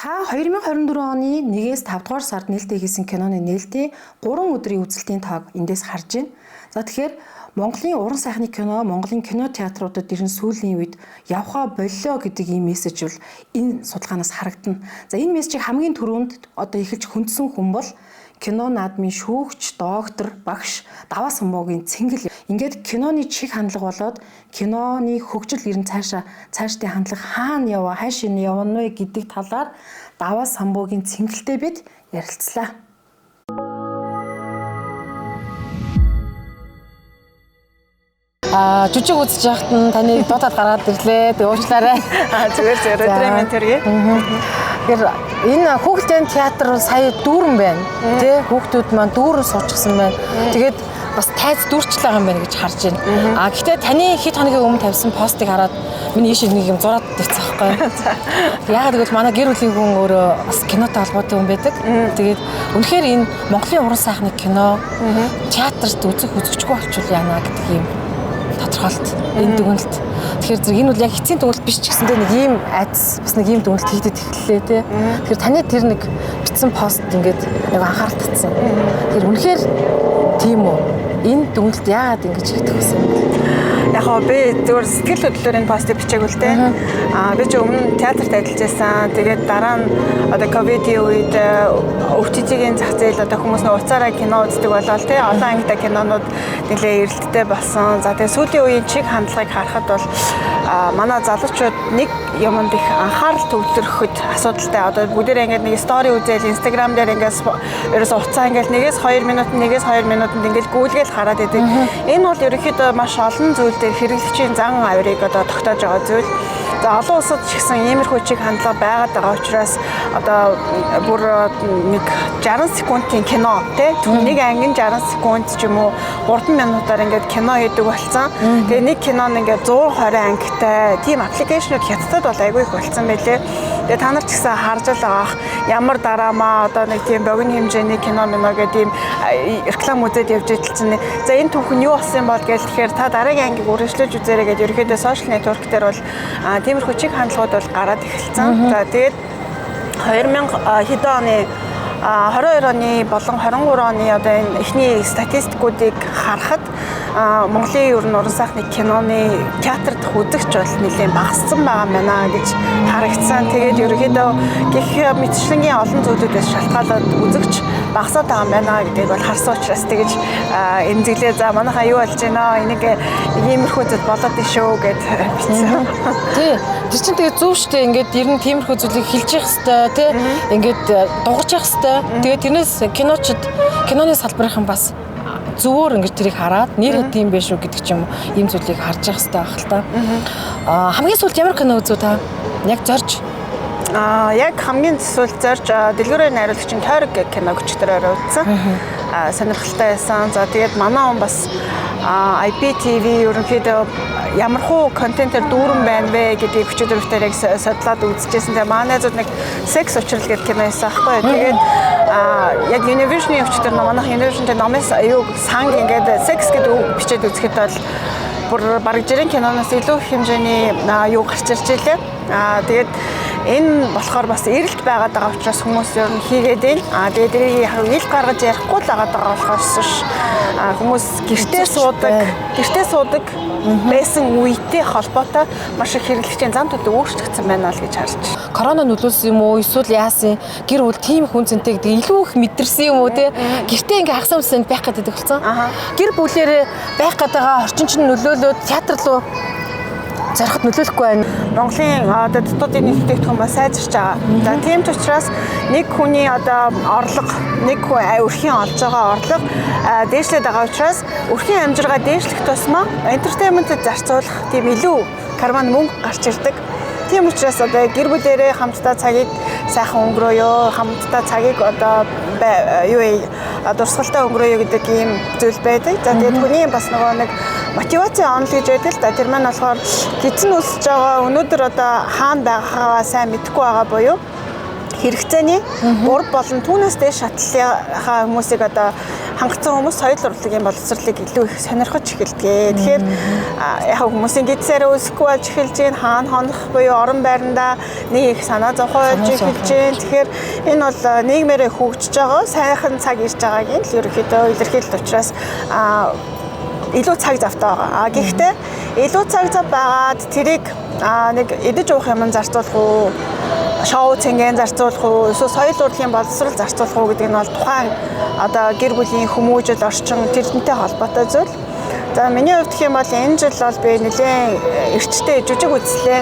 Та 2024 оны 1-5 дугаар сард нээлттэй хийсэн киноны нээлтийн 3 өдрийн үзэлтийн тоог эндээс харж байна. За тэгэхээр Монголын уран сайхны кино, Монголын кино театруудад ирэн сүүлийн үед явхаа боллоо гэдэг ийм мессеж бол энэ судалгаанаас харагдана. За энэ мессежийг хамгийн түрүүнд одоо эхэлж хүндсэн хүн бол кино наадмын шүүгч, доктор, багш Даваа Самбуугийн цэнгэл. Ингээд киноны чих хандлага болоод киноны хөгжил ерэн цаашдын хандлага хаана яваа, хайш нь явна вэ гэдэг талаар Даваа Самбуугийн цэнгэлтэй бид ярилцлаа. Жүжиг үзэж байхад нь таны дуудаад гаргаад ирлээ. Тэг уучлаарай. Зүгээр өдрийн мэнд төргий. Тэгэхээр энэ хүүхдийн театр бол сая дүүрэн байна. Тэ хүүхдүүд маань дүүрэн суучихсан байна. Тэгээд бас тайз дүүрчлээ байгаа юм байна гэж харж байна. Гэхдээ таны хэд хоногийн өмнө тавьсан постыг хараад миний ийшээ нэг юм зураад тавьсан байхгүй. Яагаад гэвэл манай гэр бүлийн хүн өөрөө бас кинотой холбоотой хүн байдаг. Тэгээд үнэхээр энэ Монголын уран сайхны кино театрт үзэгчгүй болчихвол яана гэдэг юм тодорхойлт энэ дүгнэлт. Тэгэхээр зэрэг энэ бол яг эцсийн дүгнэлт биш ч гэсэндээ нэг ийм айдас бас нэг ийм дүгнэлт хийдэд эхэллээ тий. Тэгэхээр таны тэр нэг бичсэн пост ингээд яг анхаарал татсан. Тэгэхээр үнэхээр тийм үү? Энэ дүгнэлт яагаад ингэж хийдэг вэ? Яг гоо би зөвхөн сэтгэл хөдлөлөөр энэ постыг бичээгүй л дээ. Би ч өмнө театрт ажиллаж байсан. Тэгээд дараа нь одоо ковидын үед өвчтөгийн зах зээл одоо хүмүүс нөө уцаараа кино үздэг болол тий. Олон ангитай кинонууд нэлээ эрэлттэй болсон. За тэгээд сүүлийн үеийн чиг хандлагыг харахад бол манай залуучууд нэг юмд их анхаарал төвлөрөхөд асуудалтай. Одоо бүгдээ ингээд нэг стори үзээл Instagram дээр ингээд ерөөсөө уцаа ингээд 1-2 минутанд ингээд гүйлгээл хараад идэг. Энэ бол ерөнхийдөө маш олон зүйл дээр хэрэглэгчийн зан авирыг одоо тогтоож байгаа зүйл. За олон улсад ч гэсэн иймэрхүү чиг хандлага байгаад байгаа учраас одоо бүр нэг 60 секундын кино тий нэг ангин 60 секунд ч юм уу 3 минутаар ингээд кино хийдэг болсон. Тэгээ нэг кино нь ингээд 120 ангитай тийм аппликейшнуд хятадд бол айгүй их болсон байлээ. Тэгээ та нар ч гэсэн харж л байгаа ямар дараамаа одоо нэг тийм богино хэмжээний кино гэдэг ийм реклам үзээд явж идэлцэн. За энэ түүхэн юу болсон бол гэж тэгэхээр та дараагийн ангийг үргэлжлүүлж үзээрэй гэж ерөөхдөө сошиал нэтворк дээр бол тиймэрхүү чиг хандлагууд бол гараад эхэлсэн. За тэгээд 2000 хэд оны 22 оны болон 23 оны одоо энэ эхний статистикуудыг харахад Монголын ер нь уран сайхны киноны театр дах үзэгч бол нэлээд багассан байгаа юм байна гэж харагдсан. Тэгээд ерөнхийдөө гэх мэтчлэнгийн олон зүйлүүдээс шалтгаалаад үзэгч багасаад байгаа юм байна гэдгийг бол харсан учраас тэгэж эмзэглээ. За манайхаа юу болж байна? Энийг иймэрхүү зүйл болоод ишөө гэж бичсэн. Тий. Тэр чинь тэгээд зөв шүү дээ. Ингээд ер нь тиймэрхүү зүйлийг хэлж явах хэрэгтэй тий. Ингээд дуурж явах хэрэгтэй. Тэгээд тэрнээс киноны салбарын бас зөвөр ингэж тэрийг хараад нэр хэдийн биш үү гэдэг ч юм ийм зүйлийг харж явах хэрэгтэй байх л та. Хамгийн сүүлд ямар кино үзүү та? Яг зорж яг хамгийн сүүлд зорж дэлгүүрийн найруулагчийн Тойрог гэх киног өчтөрөөр үзсэн. Сонирхолтой байсан. За тэгээд манай хүн бас IPTV ерөнхийдөө ямархуу контентээр дүүрэн байна вэ гэдгийг өчтөрөвтөр яг судлаад үзчихсэн. Тэгээ манай зүд нэг секс учрал гэдэг кино байсан аахгүй. Тэгээд яг Univision-ийн өчтөр манайх Univision-тэй номоос аюу санг ингээд секс гэдэг үг бичээд үзэхэд бол бүр бараг жирийн киноноос илүү их хэмжээний юу гарч ирж илээ. Тэгээд энэ болохоор бас эрэлт байгаад байгаа учраас хүмүүс ер нь хийгээд байна. Тэгээд тэрийг ил гаргаж ярихгүй л байгаа болохоос хүмүүс гэртээ суудаг байсан үетэй холбоотой маш их хэрэглэгчийн зам төлөв өөрчлөгдсөн байна л гэж харж. Корона нөлөөсөн юм уу? Эсвэл яасан? Гэр бүл тийм хүн зэнтэй гэдэг илүү их мэдэрсэн юм уу те? Гэртээ ингээ хагас амсанд байх гэдэг болсон. Гэр бүлээрээ байх гэдэг орчин чинь нөлөөлөөд театр руу зарахад нөлөөлөхгүй байна. Монголын одоо дотоодын нэвтрүүлэгдэхүүн бас сайжирч байгаа. За тийм ч учраас нэг хүний одоо орлого, нэг хүн өрхийн олж байгаа орлого дээшлээд байгаа учраас өрхийн амжиргаа дээшлэх тусмаа entertainment-д зарцуулах тийм илүү карман мөнгө гарч ирдэг. Тийм учраас одоо гэр бүлээрээ хамтдаа цагийг сайхан өнгөрөөё, хамтдаа цагийг одоо дурсгалтай өнгөрөөё гэдэг ийм зүйл байдаг. За тэгээд хүний бас нөгөө нэг мотивац онл гэж байдаг л да. Тэр маань болохоор гидсэн үсэж байгаа өнөөдөр одоо хаана байгаагаа сайн мэдэхгүй байгаа буюу хэрэгцээний 3 болон түүнээс дээш шатлалынхаа хүмүүсийг одоо хангацсан хүмүүс соёл урлагийн боловсролыг илүү их сонирхож эхэлдэг. Тэгэхээр яг хүмүүсийн гидсээр үүсэхгүй болж эхэлж байна. Хаана хонох буюу орон байрандаа нэг их санаа зовхож эхэлж байна. Тэгэхээр энэ бол нийгмээрээ хөгжиж байгаа сайхан цаг ирж байгааг нь л ерөнхийдөө илэрхийлэлт учраас илүү цаг завтай байгаа. Гэхдээ илүү цаг зав байгаад тэрийг нэг идэж уух юм зарцуулах уу, шоу цэнгийн зарцуулах уу, эсвэл соёл урлагийн боловсрол зарцуулах уу гэдэг нь бол тухайн одоо гэр бүлийн хүмүүжил орчин тэрнтэй холбоотой зүйл. За миний хувьд гэх юм бол энэ жил бол би нэлээд эрчтэй жүжиг үзлээ.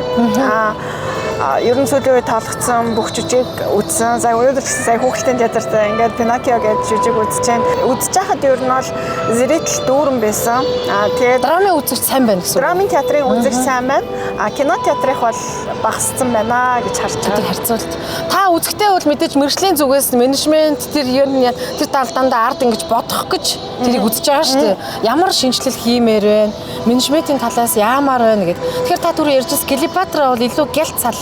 Ерөн сүүлийн үед тоологдсон бүх жүжиг үзсэн. За өнөөдөр ч сая хүүхэлдэйн театрт ингээд Пиноккио гэж жүжиг үзэж байна. Үзэж хахад ер нь бол зэрэгтэл дүүрэн байсан. Тэгээд драмын үзэгч сайн байна гэсэн үг. Драмын театрын үзэгч сайн байна. Кино театрих бол багассан байна гэж харж байгаа. Харьцуулт. Та үзэхдээ бол мэдээж мэргэжлийн зүгээс менежмент тэр ер нь тэр дандаа ард ингэж бодох гэж тэрийг үзэж байгаа шүү дээ. Ямар шинжилэл хиймээр байна? Менежментийн талаас яамаар байна гэд. Тэгэхээр та түрүү ярьжсэн Клеопатра бол илүү гялцал.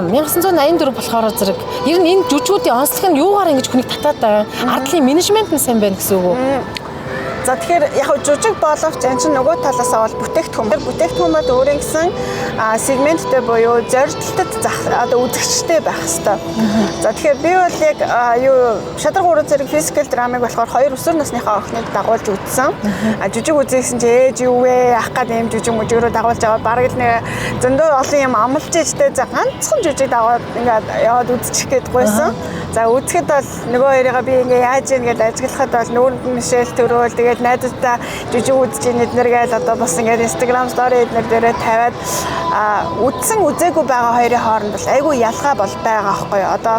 1984 болохоор зэрэг ер нь энэ жүжигүүдийн онцлог нь юугаар ингэж хүнийг татаад байгаа? Ардлын менежмент нь сайн байна гэсэн үг үү? За тэгэхээр яг жүжиг боловч энэ чинь нөгөө талаасаа бол бүтээгдэхүүн. Бүтээгдэхүүн бол өөрийн гэсэн сегменттэй буюу зорилттой одоо үзэгчтэй байх хэрэгтэй. За тэгэхээр би бол яг шадар 3 зэрэг физикал драмыг болохоор 2 өсвөр насныхаа охиныг дагуулж үзсэн. Жүжиг үзсэн чи ээж юу вэ? Ах гад юм жүжиг мөжгөрөө дагуулж аваад бараг л нэг зөндөө олон юм амлаж ижтэй за ганцхан жүжиг дагуулж ингээд яваад үзчих гээд гойсон. За үзэхэд бол нөгөө хоёрыгаа би ингээ яаж ийн гэдээ ажиглахад бол нүүрэнд нь мишэл төрөөл тэгээд найзуудаа жүжиг үзэж ийн эднэргээл одоо бас ингээ Instagram story эднэр дээрээ тавиад үзсэн үзээгүй байгаа хоёрын хооронд бол айгүй ялгаа бол байгаа аахгүй юу. Одоо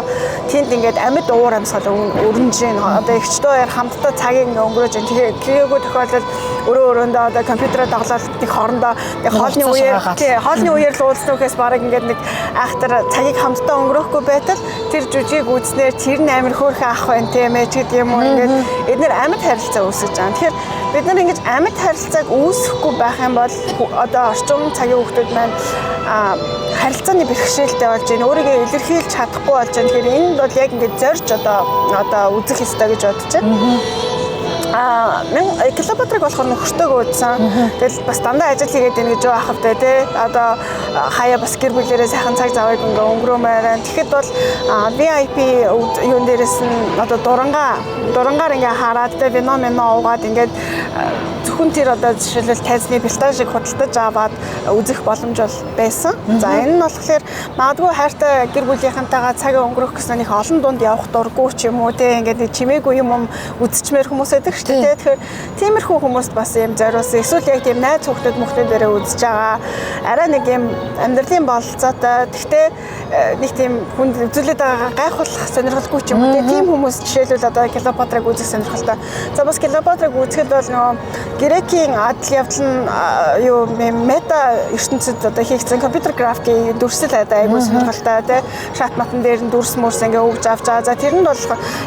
тэнд ингээд амьд уур амьсгал өрнөж ийн одоо эгчтэй хоёр хамтдаа цагийг ингээ өнгөрөөж ийн тэгээгүү тохиолдолд өөрөө өрөөндөө одоо компьютероо тоглоод их хоорондоо хоолны үеэр л уулзсан гэхээс бараг ингээд нэг айхтар цагийг хамтдаа өнгөрөөхгүй байтал тэр жүжиг үзснээр тэр нь амар хөөрхөн ах байна тийм ээ ч гэдэг юм уу ингээд эдгээр амьд харилцаа үүсгэж байгаа. Тэгэхээр бид нар ингэж амьд харилцааг үүсгэхгүй байх юм бол одоо орчин цагийн хүүхдүүд маань харилцааны бэрхшээлтэй болж байна. Өөрийгөө илэрхийлж чадахгүй болж байна. Тэгэхээр энд бол яг ингэж зорж одоо үзэх ёстой гэж бодож байна. Клеопатрыг болохоор нөхөртөөгөө үзсэн. Тэгэл бас дандаа ажил хийгээд байна гэж юу ахавтай тий. Одоо хаяа бас гэр бүлээрээ сайхан цаг завыг ингээ өнгөрөөмээр байна. Тэгэхэд бол VIP юун дээрээс нь одоо дурангаар ингээ хараад тий вино уугаад ингээд зөвхөн тэр одоо жишээлбэл тайзны пистажийг худалдаж аваад үзэх боломж бол байсан. За энэ нь болохоор магадгүй хайртай гэр бүлийнхэнтэйгээ цаг өнгөрөх гэсэн нэг олон дунд явах дурггүй ч юм уу тий ингээд чимээгүй юм үзчихмээр хүмүүс байдаг. Тэгэхээр тиймэрхүү хүмүүст бас юм зориулсан. Эсвэл яг тийм найз хүүхдүүд мөхтөдөрөө үзэж байгаа. Арай нэг юм амьдралын бололцоотой. Гэхдээ нэг тийм хүнд үзүүлээд байгаа гайхуулах сонирхолгүй ч юм уу. Тийм хүмүүс жишээлбэл одоо Клеопатрыг үзэх сонирхолтой. За бас Клеопатрыг үзэхэд бол нөгөө Грекийн адал явдал нь мета ертөнцид одоо хийгдсэн компьютер графикийн дүрсэл айгүй сонирхолтой тий. Шат матан дээр нь дүрс мөрс ингээ өгж авч байгаа. За тэрэнд бол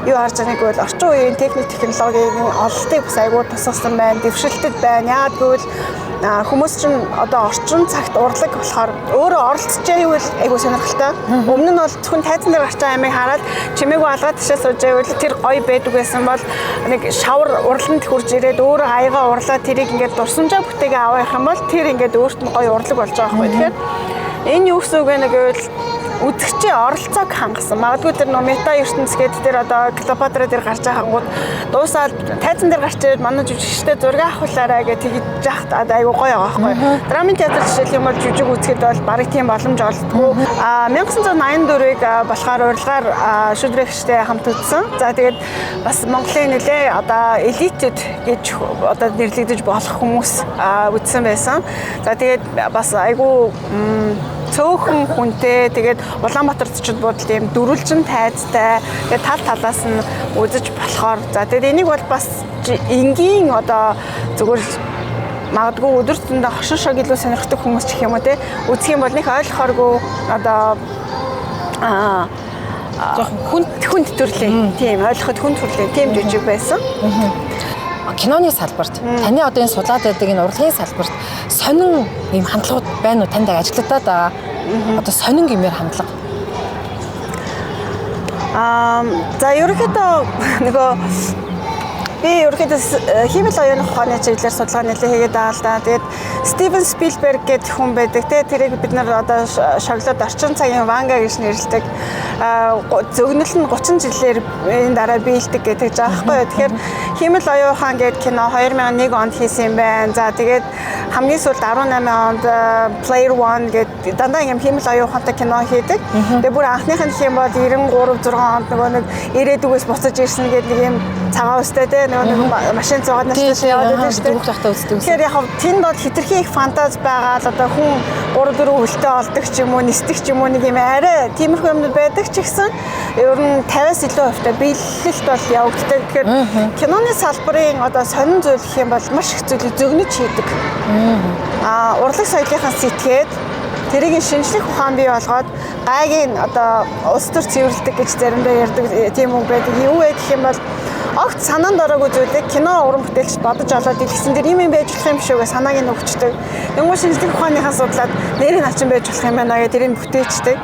юу харж байгааг бол орчин үеийн техник технологийн ололтыг бас айгүй тусгасан байна, дэвшилтэд байна. Яагаад гэвэл хүмүүс чинь одоо орчин цагт урлаг болохоор өөрөө оролцож байвал айгүй сонирхолтой. Өмнө нь бол зөвхөн тайзан дээр гарч байгаа амийг хараад чимээгүй алгаад тишээ сууж байвал тэр гоё байдаг байсан бол нэг шавар урланд хурж ирээд өөрөө аягаа урлаад тэрийг ингээд дурсамжаа бүтээгээ авах юм бол тэр ингээд өөрт нь гоё урлаг болж байгаа байхгүй. Тэгэхээр энэ юу гэсэн үг вэ гэвэл үзэгчийн оролцоог хангасан. Магадгүй тэр мета ертөнц гэдэг тэр одоо Клеопатра дээр гарч байгаа хангууд дуусаад тайзан дээр гарч ирээд манай жүжигчтэй зураг авахлаарай гэж тэгж яхад айгу гоё байгаа байхгүй. Драмын театр жишээл юм бол жүжиг үзэхэд бол бараг тийм боломж олддгүй. 1984-ыг болохоор урилгаар шүдрэгчтэй хамт үзсэн. За тэгээд бас Монголын нэлээ одоо элитүүд гэж одоо нэрлэгдэж болох хүмүүс үзсэн байсан. За тэгээд бас айгу цөөхөн хүнтэй тэгээд Улаанбаатарчууд бодол тийм дөрвөлжин тайзтай тэгээд тал талаас нь үзэж болохоор за тэгээд энийг бол бас энгийн одоо зүгээр магадгүй өдөр тутмын хошин шог илүү сонирхдаг хүмүүс ч гэх юм уу те үзэх юм бол нэг ойлгохооргүй одоо хүнд төрлийн тийм ойлгоход хүнд төрлийн тийм жүжиг байсан. Киноны салбарт таны одоо энэ судлаад байдаг энэ урлагийн салбарт сонин ийм хандлагууд байна уу танд ажиглагдаад байгаа? Одоо сонин гэмээр хандлага. За ерөнхийдөө нөгөө Би ерөөхдөө хиймэл оюуны ухааны чиглэлээр судалгаа нэлээд хийгээд байгаа л да. Тэгээд Стивен Спилберг гэдэг хүн байдаг. Тэрийг бид нар одоо шоглоод орчин цагийн Ванга гэж нэрлэдэг. Зөгнөл нь 30 жилээр энэ дараа биелдэг гэдэг жаа байхгүй юу. Тэгэхээр хиймэл оюун ухаан гэдэг кино 2001 онд хийсэн юм байна. За тэгээд хамгийн сүүлд 18 онд Player One гэдэг дандаа юм хиймэл оюун ухаантай кино хийдэг. Тэгээд бүр анхных нь хэм бол 93 6 онд нөгөө нэг ирээдүгээс буцаж ирсэн гэдэг нэг юм цагаан үстэй те нөгөө машин зугаад наштаа яваад байдаг шүү дээ. Тэгэхээр яг тэнд бол хитрхи их фантаз байгаа л одоо хүн 3 4 хөлтэй олдог ч юм уу нисдэг ч юм уу нэг юм арай тиймэрхүү юмнууд байдаг ч гэсэн ер нь 50-аас илүү хувьтай биелэлт бол явагддаг. Тэгэхээр киноны салбарын одоо сонин зүйл гэх юм бол маш их зүйлийг зөгнөж хийдэг. Урлаг соёлынхаа сэтгээд тэрийг шинжлэх ухаан бий болгоод гайгийн одоо улс төр цэвэрлэдэг гэж заримдаа ярьдаг тийм үг байдаг. Юу вэ гэх юм бол огт санаанд ороогүй зүйлийг кино уран бүтээлч бодож олоод илгэсэн дээр юм байж болох юм шүү гэж санааг нь өгчдөг. Нөгөө шинжлэх ухааныхаа судлаад нэрийн начин байж болох юм байна гэж тэрийг бүтээчдэг.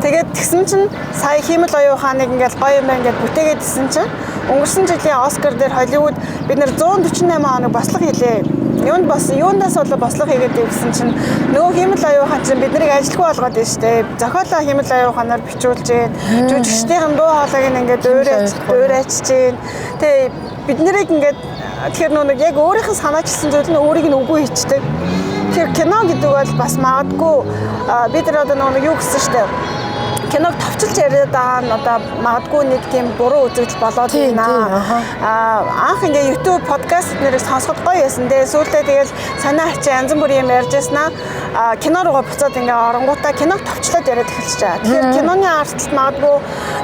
Тэгээд тэгсэн чинь сая хиймэл оюун ухааныг ингээл гоё юм ингээд бүтээгээд исэн чинь өнгөрсөн жилийн Оскар дээр Холливуд бид нэр 148 хоног бослого хийлээ. Юундаас бол бослого хийгээд ирсэн чинь нөгөө хиймэл оюун ухаан чинь биднийг ажилгүй болгоод байна шүү дээ. Зохиолоо хиймэл оюун ухаанаар бичүүлж гин. Жүжигчдийн дуу хоолойг ингээд дуурайчж гин. Тэгээ бид нарыг ингээд тэгэхээр нөгөө яг өөрийнх нь санаачилсан зүйл нь өөрийг нь үгүй хийчдэг. Тэгэхээр кино гэдэг бол бас магадгүй бид нар одоо нөгөө юу гэсэн шүү дээ. Киног товчилж яриад байгаа нь одоо магадгүй нэг тийм буруу үзэгдэл болоод байна. Анх ингээ YouTube подкаст нэрийг сонсоход гоё байсан. Тэгээ сүүлдээ тэгэл санаа хачаа янз бүрийн юм ярьж байснаа кино руугаа буцаад ингээ оронгуудаа киног товчлоод яриад эхэлчихэж байгаа. Тэгэхээр киноны арталт магадгүй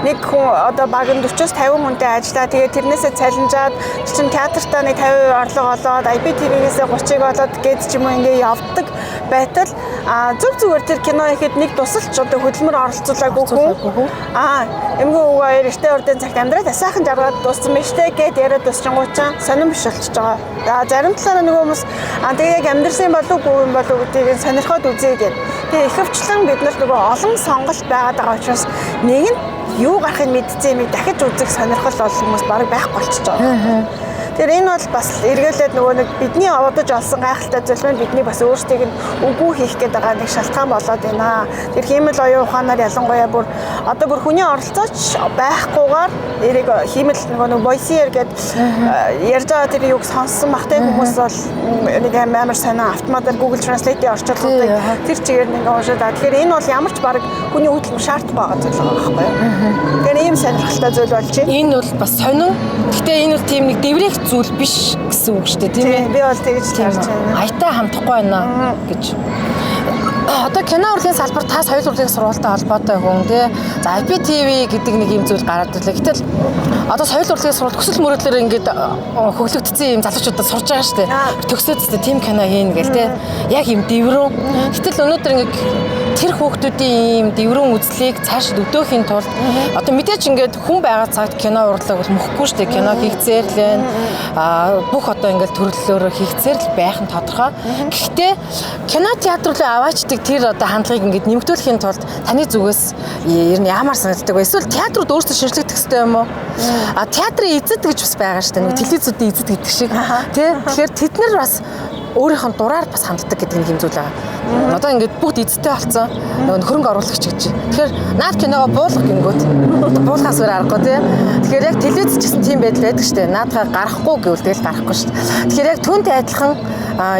нэг хүн одоо баг нь 40-50 хүнтэй ажиллаа. Тэгээ тэрнээсээ цалинжаад чинь театртаа нэг 50% орлого олоод IPTV-гээсээ 30-ыг олоод гээд ч юм уу ингээ явдаг байтал зөв зүгээр тэр кино ихэд нэг тусалч одоо хөдөлмөр оролцуулаагүй хүн эмгүү өвөө хоёр эртээ урдын цагт амьдраад асаахан жаргаад дууссан мэт штэ гэд яриад дуусчингуучаа сонирн биш болчихж байгаа. Зарим талаараа нөгөө хүмүүс тэгээ яг амьдрсан болов уу юм болов гэдгийг сонирхоод үзье гэд. Тэгээ ихэвчлэн бид нар нөгөө олон сонголт байгаад байгаа учраас нэг нь юу гарахыг мэдчихээ юм дахиж үзэх сонирхол бол хүмүүс бараг байхгүй болчихж байгаа. Тэгэхээр энэ бол бас эргэлээд нөгөө нэг бидний одож олсон гайхалтай зүйл маань бидний бас өөрсдийг нь үгүй хийх гээд байгаа нэг шалтгаан болоод байна. Тэр хиймэл оюун ухаанаар ялангуяа бүр одоо бүр хүний оролцооч байхгүйгээр эрийг хиймэл нөгөө voice-ээр гээд ярьж байгаа тэр юг сонссон бахтай хүмүүс бол нэг амар сонио автоматар Google Translate-ийн орчуулгуудыг тэр чигээр нэг уншаад. Тэгэхээр энэ бол ямар ч баг хүний хөдөлмөр шаардах байгаа зүйл байгаа байхгүй юу? Тэгэхээр ийм сонирхолтой зүйл болж байна. Энэ бол бас сонин. Гэтэ энэ бол тийм нэг дэврэх зүйл биш гэсэн үг шүү дээ тийм ээ. Би бол тэгж харж байна. Хаятай хамтахгүй байна гэж. Одоо кино урлагийн салбар та соёл урлагийн сургуультай холбоотой хүн тий. За IPTV гэдэг нэг юм зүйл гараад ирлээ. Гэтэл одоо соёл урлагийн сургууль төсөл мөрөдлөөр ингээд хөглөгдсөн юм залуучуудад сурж байгаа шүү дээ. Төгсөөд тест тийм кино хийнэ гэл тий. Яг юм дэврэн. Гэтэл өнөөдөр ингээд тэр хүүхдүүдийн ийм дэврэн үзлийг цааш өдөөхийн тулд одоо мэдээж ингээд хүн байгаа цагт кино урлаг бол мөхгүй шүү дээ. Кино хийгцээр л бүх одоо ингээд төрлөөр хийгцээр л байх нь тодорхой. Гэхдээ кино театр руу аваачдаг тэр одоо хандлагыг ингээд нэмэгдүүлэхийн тулд таны зүгээс ер нь ямар санагддаг вэ? Эсвэл театрууд өөрсдөө шинжлэх төстэй юм уу? Театрын эзэд гэж бас байгаа шүү дээ. Нэг телевизүүдийн эзэд гэдэг шиг тий. Тэгэхээр тэд нар бас өөрийнх нь дураар бас ханддаг гэдэг нэг юм зүйл байгаа. Одоо ингээд бүгд эзэдтэй болсон. Нөгөө хөрөнгө оруулагч гэж. Тэгэхээр наад киногоо буулгах гингүүд. Буулгахаас өөр аргагүй тий. Тэгэхээр яг телевиз ч гэсэн тийм байдал байдаг шүү дээ. Наадхаа гарахгүй гэвэл тэгэл гарахгүй шүү дээ. Тэгэхээр яг түүнтэй адилхан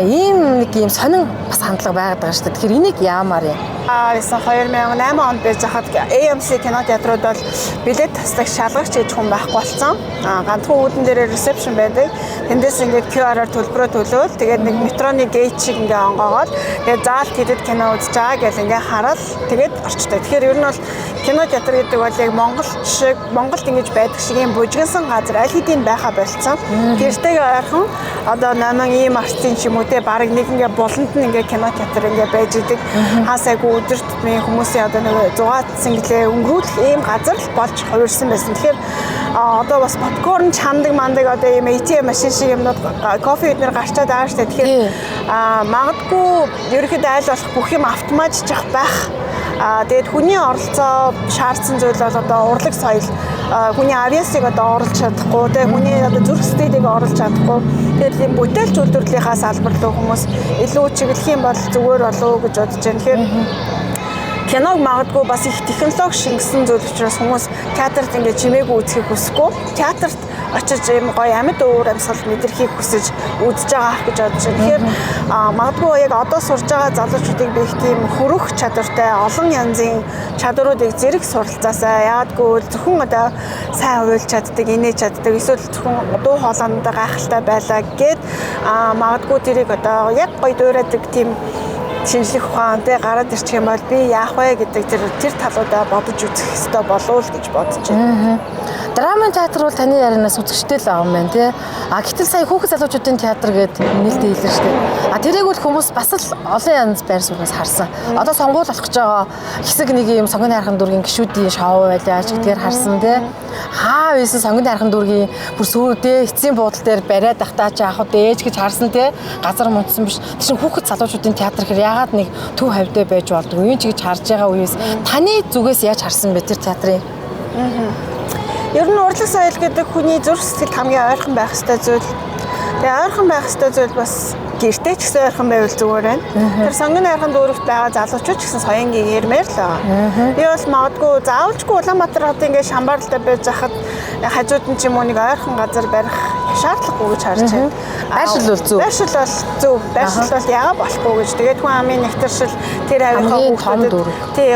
ийм нэг юм сонин бас хандлага байгаад байгаа шүү дээ. Тэгэхээр энийг яамаар юм? 2008 онд байж хахад AMC кинотеатрууд бол билет тасдаг шалгагч гэж хүн байхгүй болсон. Ганцхан үүдэн дээр ресепшн байдаг. Тэндээс ингээд QR-аар төлбөрөө төлөөл тэгээд нэг метроны гейт шиг ингээ онгоогоод тэгээд заалт хийдэд кино үзэж байгаа гэл ингээ хараад тэгээд орчтой. Тэгэхээр ер нь бол кинотеатр гэдэг бол яг Монголд ингэж байдаг шиг юм бужигнсан газар аль хэдийн байха болцсон. Гэртэйгээ ойрхон одоо намын ийм артын ч юм уу те баг нэг ингээ буланд нь ингээ кинотеатр ингээ байж идэг. Хаасайг өдөр тутмын хүмүүсийн одоо нэг 6 цэнгэлээ өнгөрүүлэх ийм газар л болж хувирсан байсан. Тэгэхээр одоо бас попкорн чамдаг мандаг одоо ийм ATM машин шиг юмнууд кофе эднэр гарчаад байгаа шүү дээ. Тэгэхээр магадгүй ерөөхдөө айл болох бүх юм автоматжчих байх Тэгээд хүний оролцоо шаардсан зүйл бол одоо урлаг соёл, хүний авиасыг одоо оруулж чадахгүй, тэгээд хүний одоо зүрх сэтгэлийг оруулж чадахгүй. Тэгээд тийм бүтээлч үйлдвэрлэлийнхаа салбар руу хүмүүс илүү чиглэх юм бол зүгээр болов уу гэж бодож байна. Тэгэхээр киног магадгүй бас их технологи шингэсэн зүйл учраас хүмүүс театрт ингээд чимээгүй үзхийг хүсэхгүй. Театрт очиж юм гоё амьд өвөр амьсгал мэдрэхийг хүсэж үзэж байгаа гэж бодож байна. Тэгэхээр магадгүй яг одоо сурж байгаа залуучуудыг би их тийм хөрөх чадвартай олон янзын чадваруудыг зэрэг суралцаасаа. Яагадгүй зөвхөн одоо сайн уйлж чаддаг, инээж чаддаг, эсвэл зөвхөн дуу хоолойноо гайхалтай байлаа гэд магадгүй тэрийг одоо яг гоё дуурайдаг тийм шинжлэх ухаантай гараад ирчих юм бол би яах вэ гэдэг тэр талуудаа бодож үзэх хэрэгтэй болов уу гэж бодож байна. Драмын театр бол таны ярианаас үзэгчтэй л байгаа юм байна тий. Гэтэл сая хүүхэд залуучуудын театр гэдэг нээлттэй хэлсэн шүү дээ. Тэрийг бол хүмүүс бас л олон янз байр сууриас харсан. Одоо сонгуул болох гэж байгаа хэсэг нэг юм сонгоны хайрхан дүүргийн гишүүдийн шоу байлаа ч гэдгээр харсан тий. Хаа байсан сонгоны хайрхан дүүргийн бүр сүйдээ эцсийн буудал дээр бариад ахтаа ч яах вэ ээж гэж харсан тий. Газар мунцсан биш. Тэр чинь хүүхэд залуучуудын театр гэхээр ягаад нэг төв хавьдаа байж болдгоо юм чи гэж харж байгаа үеэс таны зүгээс яаж харсан бэ тэр театрыг? Ер нь урлаг соёл гэдэг хүний зүрх сэтгэлд хамгийн ойрхон байх ёстой зүйл. Тэгээ ойрхон байх ёстой зүйл бас гэртээ ч гэсэн ойрхон байвал зүгээр байна. Тэр сонгоны хайрхан дүүрэгт байгаа залуучууд ч гэсэн соёнгийн ярмаар л байгаа. Би бол магадгүй заавалжгүй Улаанбаатар хотын ингээ шамбаарлалтай байж захад хажууд нь ч юм уу нэг ойрхон газар барих шаардлагагүй гэж харж байна. Байршил бол зөв. Байршил бол зөв. Байршил бол яага болохгүй гэж. Тэгээд хүн амын нэгтэршил тэр авийнхаа хүүхдэд тий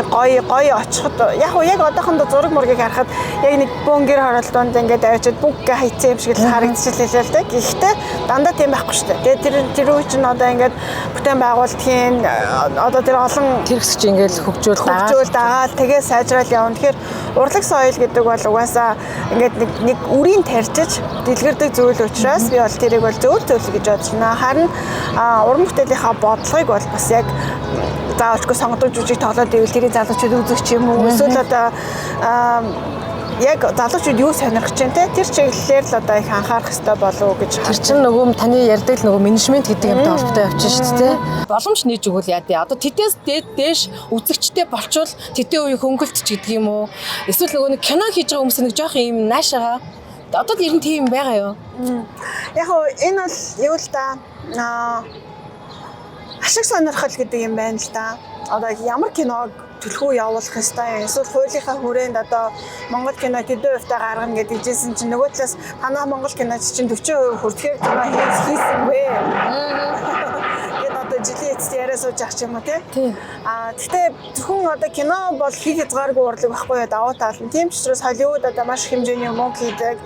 гоё очиход яг одоохондоо зураг мургийг харахад яг нэг бөөнгөр хоролдоонд ингээд авчиад бүггээ хайцсан юм шиг л харагдчихлээ л дээ. Гэхдээ дандаа тийм байхгүй шүү дээ. Тэгээд тэр үе чинь одоо ингээд бүтээн байгуулалтын одоо тэр олон хэрэгсч ингээд хөгжүүл дагаад тэгээ сайжрал явна. Тэгэхээр урлаг соёл гэдэг бол угаасаа ингээд нэг үрийн тарьжиж дэлгэрдэг зүйл учраас би бол тэрийг бол зөв гэж бодож байна. Харин уран бүтээлийнхаа бодлогыг бол бас яг заавалжгүй сонгодог жүжиг тоглоод ивэл тэрийг залуучууд үзэх ч юм уу эсвэл одоо яг залуучууд юу сонирхож байна те тэр чиглэлээр л одоо их анхаарах хэрэгтэй болов уу гэж тэр чинь нөгөө таны ярьдаг нөгөө менежмент гэдэг юмтай холбоотой явчихна шүү дээ. Боломж нээж өгвөл яа дээ. Одоо тэдээс дээш үзэгчтэй болчвол тэдний үеийн хөнгөлт ч гэдэг юм уу. Эсвэл нөгөө нэг кино хийж байгаа хүмүүс нэг жоох юм наашаага. Одоо ер нь тийм байгаа юу? Яг энэ бол юу л да ашиг сонирхол гэдэг юм байна л да. Одоо ямар киног төлхөө явуулах ёстой. Эсвэл хуулийнхаа хүрээнд одоо Монгол кино тэдэн хувьтай гаргана гэдэг ижсэн чинь нөгөө талаас танаа Монгол киноч чинь 40% хүртэхээр кино хийсэн бэ. Одоо жилийн эцэст яриа сууж ах юм уу те. Гэхдээ зөвхөн одоо кино бол хийх хязгааргүй урлаг байхгүй юу давуу тал нь. Тийм ч учраас Холливуд одоо маш их хэмжээний мөнгө хийдэг.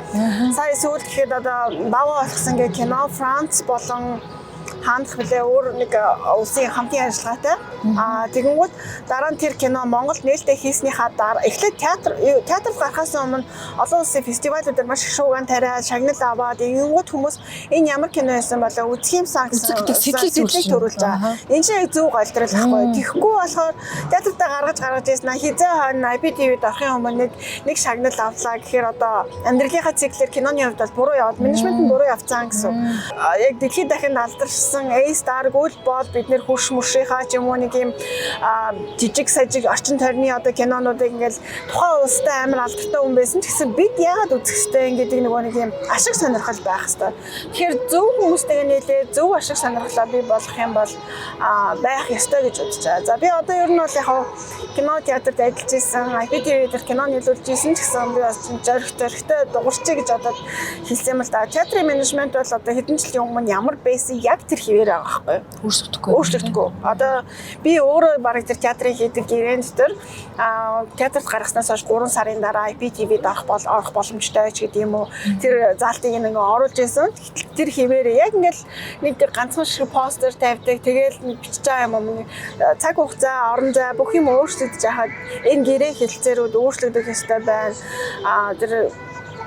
Сая сүүлд гэхэд одоо даваа болгосон гэх кино Франц болон хаандах билээ өөр нэг улсын хамтын ажиллагаатай. Тэгэнгүүт дараа нь тэр кино Монголд нээлттэй хийснийхаа дараа эхлээд театрт гарахаас өмнө олон улсын фестивалуудаар маш их шууган тариа шагнал аваад тэгэнгүүт хүмүүс энэ ямар кино байсан болоо үзэх юмсан гэсэн сэтгэл төрүүлж байгаа. Энэ чинь яг зөв голдрол ахгүй. Тэгэхгүй болохоор театртаа гаргаж ийсэн хизээ хойно IPTV-д орохын өмнө нэг шагнал авлаа гэхээр одоо амьдралынхаа циклэр киноны хувьд бол буруу яваад менежмент нь буруу явцсан гэсэн. Яг дэлхийд дахин алдаршсан A-Star гүйл бол бид нэр хурш муршийнхаа ч юм уу нэг юм жижиг сажиг орчин тойрны одоо кинонуудыг ингээл тухайн улстай амар алдартай хүн байсан ч гэсэн бид яагаад үзэх ёстой гэдэг нэг юм ашиг сонирхол байх ёстой. Тэгэхээр зөв хүмүүстэйгээ нийлээ зөв ашиг сонирхлоо бий болгох юм бол байх ёстой гэж бодож байгаа. За би одоо ер нь бол яг кино театрт ажиллаж исэн, IPTV дээр кино нийлүүлж исэн ч гэсэн би бас зоригтой дуурчиг гэж одоо хэлсэн юм л да. Театрын менежмент бол одоо хэдэн жилийн өмнө ямар байсан яг тэр хിവэр байгаа байхгүй өөрчлөгдөхгүй. Одоо би өөрөө бараг тэр театрын хийдэг ивент төр театрт гаргаснаас хойш 3 сарын дараа IPTV-д орох боломжтой ч гэдэг юм уу. Тэр заалтыг нэг оруулж ирсэн. Тэр хിവэр яг ингээл нэг ганцхан шиг постэр тавьдаг. Тэгээл бичиж байгаа юм. Цаг хугацаа, орон зай бүх юм өөрчлөгдөж хахад энэ гэрээ хэлцээрүүд өөрчлөгдөх ёстой байна. Тэр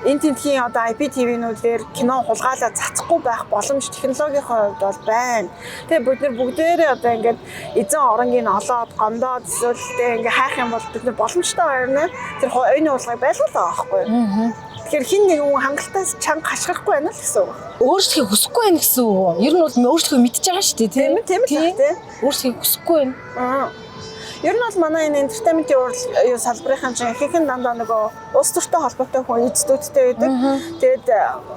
энэ тентхийн одоо IPTV-нүүдээр кино хулгайлаа цацахгүй байх боломж технологийн хувьд бол байна. Тэгээ бид нар бүгдээрээ одоо ингээд эзэн оронгийн олоод гомдоод эсвэл ингээд хайх юм бол бид нар боломжтой байна. Тэр энэ хулгайг байлгуулах байхгүй юу? Тэгэхээр хин нэг хүн хангалттай чанга хашгирахгүй байна л гэсэн үг. Өөрчлөхийг хүсэхгүй байна гэсэн үг. Ер нь бол өөрчлөхийг мэдчихэж байгаа шүү дээ, тийм. Тийм. Өөрчлөхийг хүсэхгүй байна. Ер нь бол манай энэ entertainment-ийн салбарын чинь ихэнх дандаа нөгөө улс төртэй холбоотой хүн эзэдүүдтэй байдаг. Тэгээд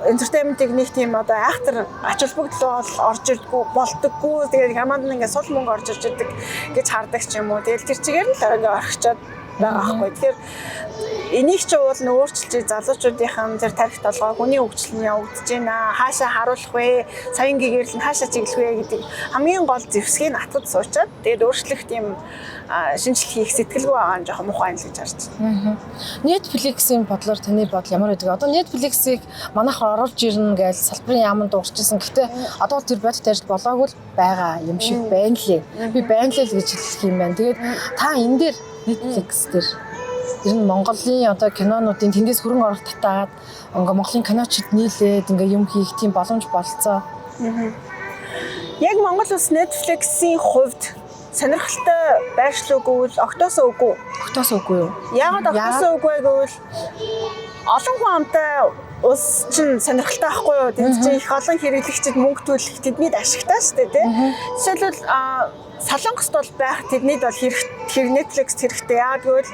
entertainment-ийг нэг тийм одоо айхтар ач холбогдол орж ирдэггүй болдоггүй. Тэгээд яманд ингээд сул мөнгө орж ирж идэг гэж хардаг ч юм уу. Тэгээд тэр чигээр л ингээд орхичоод байгаа байхгүй. Тэгэхээр энийг ч уул нь өөрчилж залуучуудынхан тэр тарих толгой хүний хөгжил нь явагдаж байна. Хаашаа харуулах вэ? Саяын гэгэрл нь хаашаа чиглэх вэ гэдэг хамгийн гол зэвсгийг атгад суучаад тэгээд өөрчлөх тийм шинжилгээ хийх сэтгэлгүй байгаа нь жоохон муухай л гэж харж байна. Netflix-ийн бодлоор таны бодол ямар байдаг? Одоо Netflix-ийг манайх оруулж ирнэ гэж салбарын яамд уурчсан. Гэхдээ одоо тэр бодит ажил болоогүй л байгаа юм шиг байна лээ. Би байна лээ л гэж хэлэх юм байна. Тэгээд та энэ дээр Netflix дээр ер нь Монголын одоо кинонуудын тэндээс хөрөнгө оруулалт татаад ингээ Монголын киночид нийлээд ингээ юм хийх тийм боломж болцоо. Яг Монгол улс Netflix-ийн хувьд сонирхолтой байршлууг гэвэл огтоосоо үгүй. Огтоосоо үгүй юу? Яагаад огтоосоо үгүй гэвэл олон хүн амтай улс чинь сонирхолтой байхгүй юу? Тэнд чинь их олон хэрэглэгчид мөнгө төлөх тэдний ашигтай шүү дээ, тийм. Жишээлбэл Солонгост бол байх тэднийд бол Netflix хэрэгтэй. Яагаад гэвэл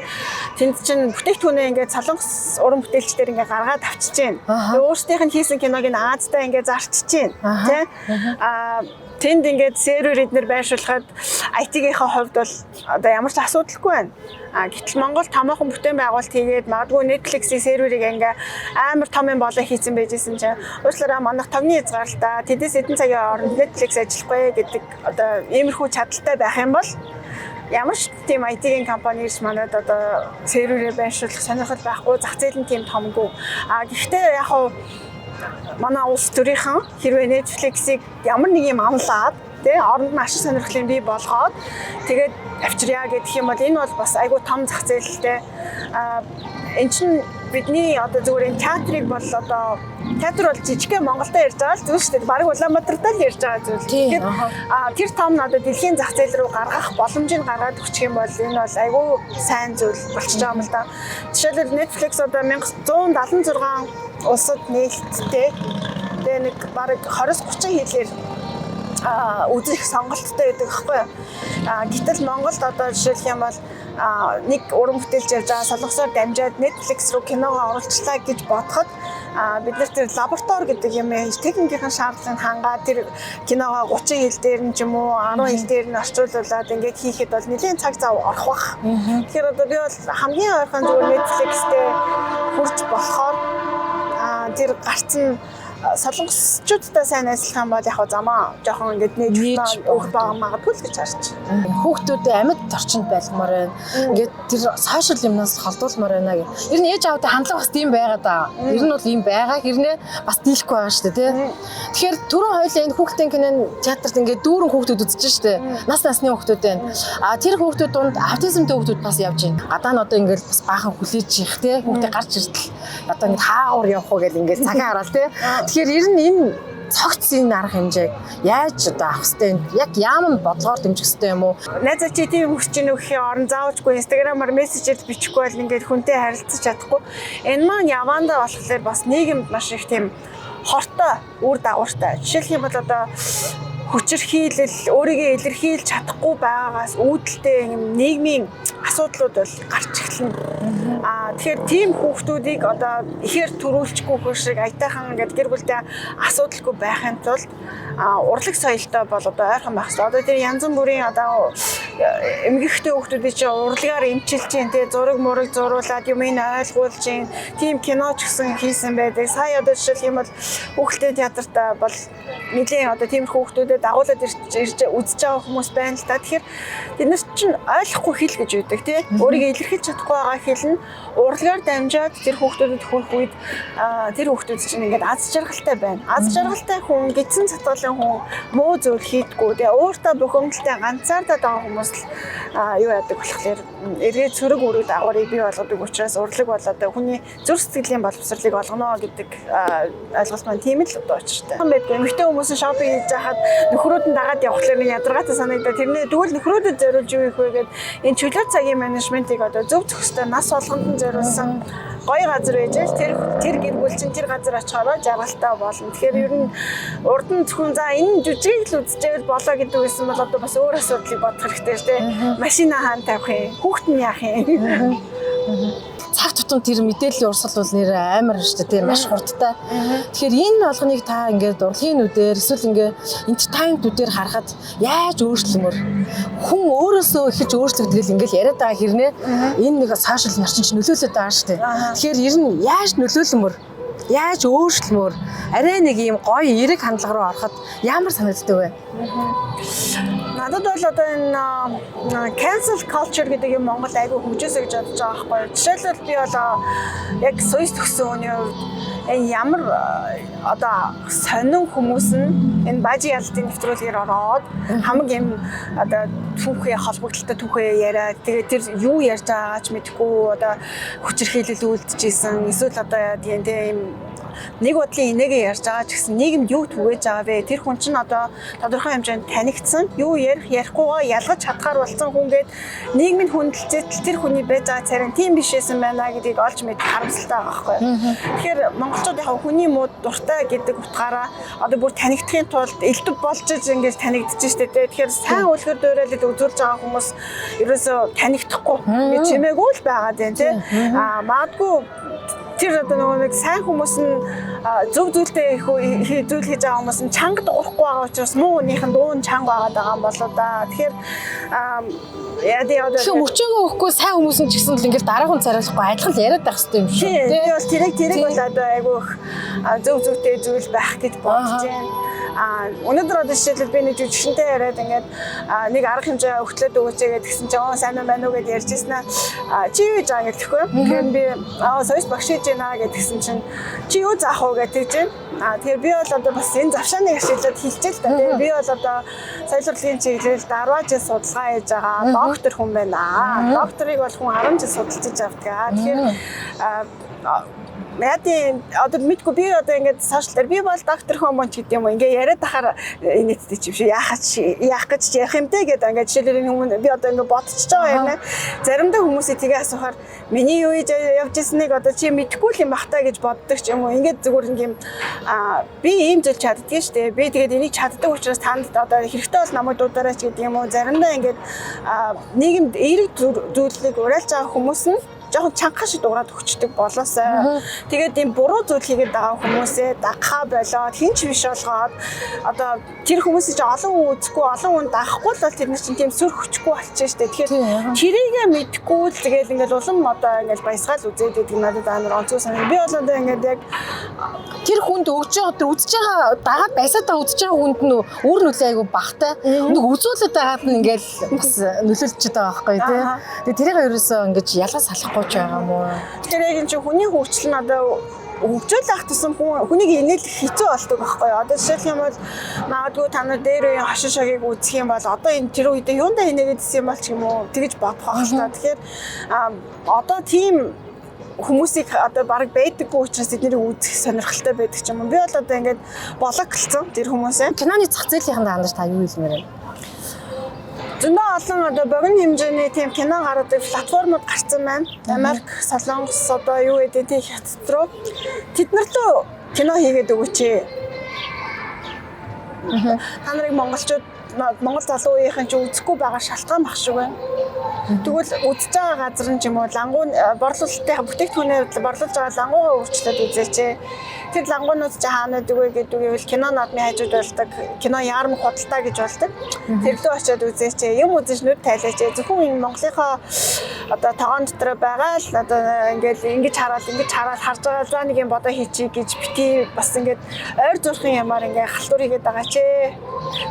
тэнд чинь бүтээгдэхүүнээ ингээд солонгос уран бүтээлчдэр ингээд гаргаад авчиж байна. Өөрсдийнх нь хийсэн киног нь Аазтай ингээд зарчиж байна. Тэнд ингээд сервер эднэр байршуулахад IT-гийнхаа хувьд бол одоо ямар ч асуудалгүй байна. Гэтэл Монгол томоохон бүтээн байгуулалт хийгээд магадгүй Netflix-ийн серверийг ингээ амар том юм болоо хийцэн байжсэн чинь уучлаарай манайх товны хязгаарлалтаа тэдээс эдэн цагийн хооронд Netflix ажиллахгүй гэдэг одоо иймэрхүү чадaltaй байх юм бол ямар ч тийм IT-ийн компани ирж манайд одоо серверээ байршуулах сонирхол байхгүй, зах зээл нь тийм томгүй. Гэхдээ яг хуу манай улс төрийнхэн хэрвээ Netflix-ийг ямар нэг юм амлаад тэ оронд нь ашиг сонирхлын бий болгоод тэгээд авчирья гэх юм бол энэ бол бас айгүй том зах зээлтэй. Эн чинь бидний одоо зүгээр энэ театрыг бол одоо театр бол жижигхэн Монголда ярьж байгаа л зүйл шүү дээ. Бараг Улаанбаатарт л ярьж байгаа зүйл. Тэгэхээр тэр том нь одоо дэлхийн зах зээл рүү гаргах боломжийг гаргаад өгчих юм бол энэ бол айгүй сайн зүйл болчихж байгаа юм л да. Жишээлбэл Netflix одоо 1176 улсад нээлттэй. Тэгээ нэг бараг 20-30 хэлээр үзэх сонголттой байдаг байхгүй юу. Гэтэл Монголд одоо жишээлх юм бол нэг уран бүтээлч явж байгаа солонгосоор дамжаад Netflix руу киногоо оруулчлаа гэж бодоход бид нар тэр лаборатори гэдэг юм техникийн шаардлагыг хангаад тэр киногоо 30 хэл дээр нь ч юм уу 10 хэл дээр нь орчуулуулад ингээд хийхэд бол нэлээд цаг зав орох бах. Тэгэхээр одоо би бол хамгийн ойрхон зүгээр Netflix-тэй хурж болохоор тэр гарцсан солонгосчуудтай сайн найзлах юм бол яг замаа жоохон ингээд нээж өгөх байгаа магадгүй л гэж харж байна. Хүүхдүүдээ амьд орчинд байлгамаар байна. Ингээд тэр сошиал юмнаас холдуулмаар байна гэх. Ер нь ээж аавтай хандлага бас тийм байгаа да. Ер нь бол ийм байгаа. Хэрнээ бас дийлэхгүй байгаа шүү дээ, тий. Тэгэхээр түрүүн хоёлаа энэ хүүхдийн кинон театрт ингээд дүүрэн хүүхдүүд үзэж шүү дээ. Нас насны хүүхдүүд байна. Тэр хүүхдүүд донд аутизмтэй хүүхдүүд бас явж байна. Гадаа нь одоо ингээд бас баахан хүлээж их тий. Хүүхдээ гарч иртэл одоо ингээд хаагуур явах уу гэл ингээд цагаан хараал тий. Тэгэхээр ер нь энэ цогцсийн арга хэмжээг яаж одоо авах хэвтэй яг яаман бодлогоор дэмжих хэвтэй юм уу? Найзаа чи тийм хүсч ийн өгөхийн орон заавчгүй инстаграмаар мессежэд бичихгүй бол ингээд хүнтэй харилцаж чадахгүй. Энэ маань явандаа болохоор бас нийгэмд маш их тийм хортой үр дагавартай. Жишээлх юм бол одоо хүчирхийлэл өөрийгөө илэрхийлж чадахгүй байгаагаас үүдэлтэй нийгмийн асуудлууд бол гарч эхэлнэ. Тэгэхээр тийм хүүхдүүдийг одоо ихээр төрүүлчихгүй хөр шиг аятайхан ингээд гэр бүлтэй асуудалгүй байхын тулд урлаг соёлтой бол одоо ойрхон байх хэрэгтэй. Одоо тэр янз бүрийн одоо эмгэгтэй хүүхдүүдийн чинь урлагаар эмчилж чинь тий зураг мураг зуруулаад юм ин ойлгуулж чинь тийм кино ч гэсэн хийсэн байдаг. Сая одоо жишээлх юм бол хүүхэлдэйн театрт бол нэлийн одоо тиймэрхүү хүүхдүүдэд дагуулад ирж үзэж байгаа хүмүүс байна л та. Тэгэхээр бид нар чинь ойлгохгүй хэл гэж үүдэг тий. Өөрийгөө илэрхийлж чадахгүй байгаа хэл нь урлагаар дамжаад тэр хүүхдүүдэд хүрэх үед тэр хүүхдүүд чинь ингээд аз жаргалтай байна. Аз жаргалтай хүн, гидсэн цатгалын хүн муу зүйл хийдэггүй. Тэгээ өөртөө бухимдалтай ганцаардаа байгаа хүмүүс л юу яадаг болохоор эргээд цөрөг үрэг дагаврыг бий болгодог учраас урлаг бол одоо хүний зүрх сэтгэлийн боловсролыг олгоно гэдэг ойлголт маань тийм л одоо учиртай. Мэдгүй эмэгтэй хүмүүс шопинг хийж байхад нөхрүүд нь дагаад явхлаар нэг ядаргаатай санагдаад тэрнээ тэгвэл нөхрүүдэд зориулж юу их вэ гэд энэ чөлөө цагийн менежментийг одоо зөв зөвхөстэй нас болгонд нь зориулсан гоё газар байж тэр гэр бүл чинь тэр газар очихороо жаргалтай болно. Тэгэхээр ер нь урд нь зөвхөн за энэ жүжигийг л үзчихвэл болоо гэдэг байсан бол одоо бас өөр асуудлыг бодох хэрэгтэй шүү дээ. Машина хаана тавих юм? Хүүхэд нь яах юм? Цаг тутам тэр мэдээллийн урсгал бол нэр амар шүү дээ, маш хурдтай. Тэгэхээр энэ болгоныг та ингээд урлагийн нүдээр эсвэл ингээд entertainment-үүдээр харахад яаж өөрчлөмөр хүн өөрөөсөө эхэлж өөрчлөгдгөл ингээд яриад байгаа хэрнээ энэ нэг сошиал нарчин ч нөлөөлөд байгаа шүү дээ. Тэгэхээр ер нь яаж нөлөөлмөр, яаж өөрчлөмөр, арай нэг ийм гоё эерэг хандлага руу ороход ямар санагддаг вэ? Надад бол одоо энэ cancel culture гэдэг юм Монгол айгүй хөгжөөсэй гэж бодож байгаа байхгүй юу. Жишээлбэл би бол яг сойс төгсөн хүний хувьд энэ ямар одоо сонин хүмүүс нь энэ бажи ялтын нэвтрүүлгээр ороод хамаг юм одоо түүхээ холбогдлолтой түүхээ яриад тэгээд тэр юу ярьж байгаач мэдэхгүй одоо хүчирхийлэл үлдчихсэн эсвэл одоо тийм нэг бодлын инээгээ ярьж байгаа ч гэсэн нийгэмд юу түгээж байгаа вэ? Тэр хүн чинь одоо тодорхой хэмжээнд танигдсан, юу ярихгүйгаа ялгаж чадхаар болсон хүн гээд нийгмийн хүндлэлцэл тэр хүний байж байгаа царин тийм биш байсан байна гэдгийг олж мэдэх харамсалтай байгаа байхгүй юу? Тэгэхээр монголчууд яг хүний муу дуртай гэдэг утгаараа одоо бүр танигдахын тулд элдв болж ингэж танигдчих штэ тэ. Тэгэхээр сайн үлгэр дуурайлал үзүүлж байгаа хүмүүс ерөөсөө танигдахгүй гэж чимээгүй л байгаа дээ тэ. Магадгүй тэр одоо нэг сайн хүмүүс нь зөв зүйлтэй зүйл хийж байгаа хүмүүс нь чанга дуурахгүй байгаа учраас муу хүнийхэн дуу нь чанга байгаа юм болоо да. Тэгэхээр яг мөчөөгөө өгөхгүй сайн хүмүүс нь ч гэсэн л ингээд дараахан царайлахгүй адилхан л яриад байх хэрэгтэй юм шүү дээ. Би бол тэрийг бол одоо айгүй зөв зөвтэй зүйл байх гэж бодож байна. Өнөөдөр одоо жишээлбэл би нэг жүжигчтэй яриад ингээд нэг арга хэмжээ өгтлөөд өгөөч гэдгсэн чинь сайн байна уу гэдээ ярьж ирсэн аа. Чи юу гэж байгаа гэхгүй. Тэгэхээр би сойс багш хийж байна гэдгсэн чинь чи юу заах уу гэдэг чинь. Тэгэхээр би бол одоо бас энэ завшааныг ашиглаад хэлчихэл та. Тэгээ би бол одоо соёл урлагийн чиглэлд 10 жил судалгаа хийж байгаа доктор хүн байна. Докторыг бол хүн 10 жил судалж авдаг. Тэгэхээр Мэдээ одоо мэдгүй би одоо ингээд сошиал дээр би бол доктор хомонч гэдэг юм уу ингээд яриад тахаар нийтдээ ч юм шиг яах гэж ярих юм те гэдэг ингээд жишээлбэл хүмүүс би одоо ингээд бодчихж байгаа юм. Заримдаа хүмүүсийг тгээ асуухаар миний юу явж ирснийг одоо чи мэдэхгүй юм бах та гэж боддог ч юм уу ингээд зүгээр ингээм би ийм зүйл чаддгийг штэ би тэгээд энийг чаддаг учраас танд одоо хэрэгтэй бол намайг дуудаарай ч гэдэг юм уу заримдаа ингээд нийгэмд эерэг зүйлийг уриалж байгаа хүмүүс нь жоохон чанга шиг дуурайд өгчдөг болоосаа. Тэгээд ийм буруу зүйл хийгээд байгаа хүмүүсээ дагахаа болоод хинч биш болгоод одоо тэр хүмүүсийг олон хүн үзэхгүй олон хүн дагахгүй л бол тэр нар чинь тийм сүр хүчгүй болчихно шүү дээ. Тэгэхээр тэрийгээ мэдхгүй л тэгээд ингээд улам одоо ингээд баясгаал үзээд байдаг надад амар онцгой санаа. Би бол одоо ингээд яг тэр хүнд өгж байгаа тэр үзэж байгаа дагаад байсаад байгаа үзэж байгаа хүнд нь үр нөлөө айгу багтай. Нэг үзүүлээд байгаад нь ингээд бас нөлөөлчихөд байгаа байхгүй тий. Тэгээд тэрийг ерөөсөө ингээд ялгаас салахгүй байгаа юм уу? Тэгэхээр яг энэ чинь хүний хөгжил нь одоо хөгжүүлэх тусам хүнийг инээл хэцүү болдог байхгүй юу? Одоо жишээлх юм бол магадгүй та нар дээр үеийн хошин шогийг үзэх юм бол одоо энэ тэр үедээ юундаа инээгээдсэн юм бол ч юм уу тэгэж бодох байх л та. Тэгэхээр одоо тийм хүмүүсийг одоо баг байдаггүй учраас эднийг үзэх сонирхолтой байдаг ч юм уу. Би бол одоо ингээд блоклцсон тэр хүмүүсээ. Киноны зах зээлийн хандаж та юу хэлмээр вэ? Зөндөө олон одоо богино хэмжээний тийм кино гаргадаг платформуд гарсан байна. Америк, Солонгос одоо юу гэдэг тийм хятад руу тэднэртөө кино хийгээд өгөөч. Та нарыг Монгол залуу үеийнхэн ч үзэхгүй байгаа шалтгаан баг шиг байна. Тэгвэл үзэж байгаа газар нь ч юм уу лангуун борлуулалтын бүтээгдэхүүнээр борлуулж байгаа лангуугаа өөрчлөөд үзээч. Тэр лангуунууд ч хаана дэгвэ гэдэгвэл кино наадмын хажууд болдог кино яармаг худалдаа гэж болдог. Тэр лөө очиод үзээч. Юм үзэж нүд тайлаач. Зөвхөн энэ Монголынхоо одоо тогоон дотор байгаа л одоо ингэж хараад харж байгаа за нэг юм бодоо хийчихье гэж бити бас ингээд ойр зурхын ямаар ингээ халтур хийгээд байгаа ч.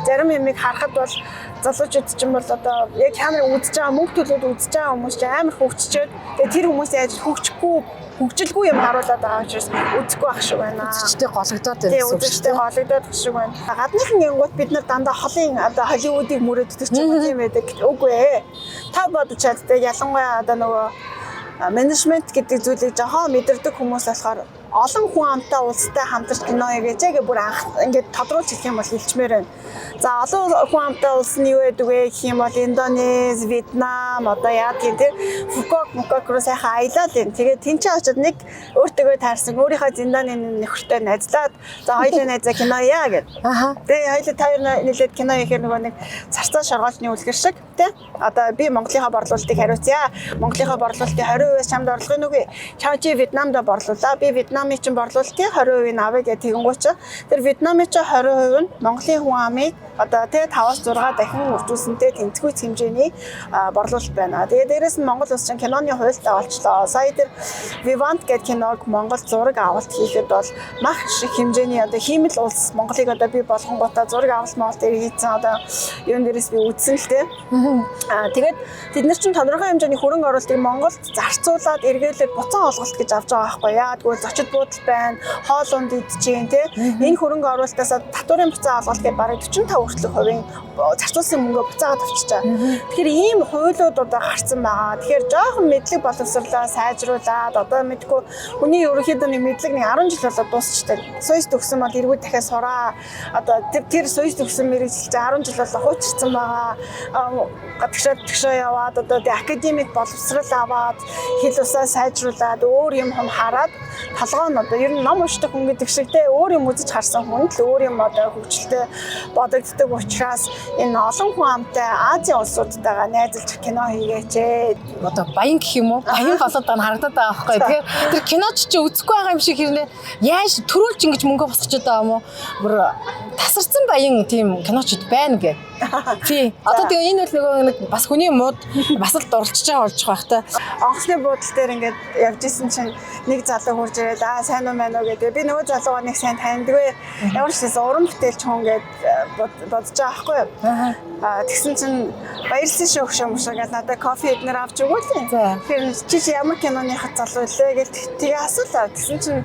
Зарим юмыг харахад бол залуучууд ч юм бол одоо яг камерыг үзэж байгаа мөнгө төлөөд үзэж байгаа хүмүүс ч амар хөвгччихэд тэгээ тэр хүмүүс яаж хөгжилгүй юм харуулад байгаа учраас үзэхгүй байх шиг байна. Үзэгчтэй гологдоод байна. Тийм үзэгчтэй гологдоод байх шиг байна. Гадныхан гингууд бид нар дандаа холын одоо Холливуудыг мөрөөддөг ч юм байдаг. Үгүй ээ. Та бодож чаддаг ялангуяа одоо нөгөө менежмент гэдэг зүйлийг жоохон мэдэрдэг хүмүүс болохоор олон хүн амтай улстай хамтарч кино хийгээч гэж бүр анх ингээд тодруулж хэлэх юм бол хэлчмээр байна. За олон хүн амтай улс нь юу байдаг вэ гэх юм бол Индонез, Вьетнам одоо яа гэх тийм Фукуок руу сайхан аялал юм. Тэгээд тэнцээ очиод нэг өөртөө таарсан өөрийнхөө зиндааны нөхөртэй найзлаад за хоёулаа найзаа кино яа гэд. Тэгээ хоёулаа таяр нийлээд кино хийхээр нөгөө нэг царцаа шоргоолны үлгэр шиг тий. Одоо би Монголынхаа борлуулалтыг хариуцъя. Монголынхаа борлуулалтын 20% чамд орлогын нүгэ. Чам чи Вьетнамд борлуулаа. Би Вьетнамын чинь борлуулалтын 20% авъя гэх тэгэнгүүч тэр Вьетнамын чинь 20% нь Монголын хүн амыг одоо тий 5-6 дахин үржүүлсэнтэй тэнцвүүц хэмжээний борлуулалт байна. Тэгээ дээрэс нь Монгол улс чинь киноны хуультай болчлоо. Сая тэр Vivant гэдэг киног Монгол зураг авалт хийхэд бол маш их хэмжээний одоо хиймэл улс Монголыг одоо би болгонгуудаа зураг авалт Монголд хийсэн одоо юун дээрээс би үзсэн л тий. Тэгээд тэд нар чинь тодорхой хэмжээний хөрөнгө оруулалтыг Монголд зарцуулаад эргүүлээд буцаан олголт гэж авч байгаа байхгүй яа. Тэгвэл зочид буудал байна, хоол унд идчихээн тий. Энэ хөрөнгө оруулалтаас татварын буцаан олголт гэж бараг 45% хувийн зарцуулсан мөнгөө буцаагаад авчирчаа. Тэгэхээр ийм хуулиуд одоо гарсан байгаа. Тэгэхээр жоохон мэдлэг боловсрлоо сайжруулад одоо мэдгүй хүний ерөнхийдөө нэг мэдлэг нэг 10 жил болоод дуусчихдээ. Сойс төгсөн бол эргүүд дахиад сураа. Одоо тэр сойс төгсөн мэрэгчлээ 10 жил болоо хуучирсан байгаа. Гадагшаа яваад одоо академик боловсрал аваад хэл усаа сайжруулад өөр юм хараад толгой нь одоо ер нь ном уншдаг хүн гэдэг шиг те өөр юм үзэж харсан хүн л өөр юм одоо хөгжилтэй бодогддог учраас энэ олон хүн амтай Азийн улсуудтайгаа найзалж кино хийгээч. Одоо баян гэх юм уу? Баян болоод байгаа нь харагдаад байгаа байхгүй. Тэгэхээр тэр киноч чи үзэхгүй байгаа юм шиг хэрнээ яаж төрүүлж ингэж мөнгө босгочод байгаа юм уу? Бүр тасарсан баян тийм киночд байна гэ. Тий. Одоо тэгээ энэ бол нөгөө нэг бас хүний мууд бас л дурлж байгаа болж байгаа хта. Онцны буудал дээр ингээд явж исэн чинь нэг залуу хурж ирээд сайн уу мэн үү гэдэг. Би нөгөө залуугаа нэг сайн таньдгүй. Ямар ч гэсэн уран бүтээлч хүн гээд бодож байгаа байхгүй юу? Тэгсэн чинь баярлсан шүү хөшөө мөшөө гээд надад кофе эднэр авч өгөө л юм. Тэгэхээр чи ямар киноны хат залуу лээ гээд тэгээ асуулаа. Тэгсэн чинь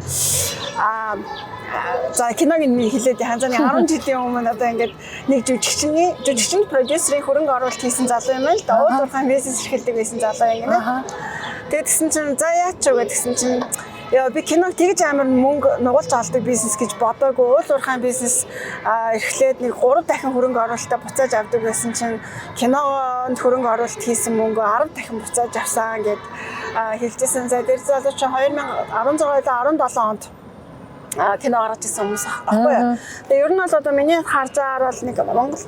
за киног нь хэлээд ханзаны 10 жилийн өмнө одоо ингээд нэг жүжигчин продюсерийн хөрөнгө оруулалт хийсэн залуу юм байна л да. Уул уурхайн бизнес эрхэлдэг байсан залуу юм гинэ. Тэгээд тэгсэн чинь за яач вэ гэсэн чинь яа би киног тэгж амар мөнгө нугалж олдог бизнес гэж бодоогүй. Уул уурхайн бизнес эрхлээд нэг 3 дахин хөрөнгө оруулалтаа буцааж авдаг байсан чинь киногонд хөрөнгө оруулалт хийсэн мөнгө 10 дахин буцааж авсан гэд хэлжсэн. За дээр залуу чинь 2016-17 онд кино гаргаж ирсэн хүмүүс аахгүй юу. Тэгээ ер нь бол одоо миний харж байгаагаар бол нэг Монгол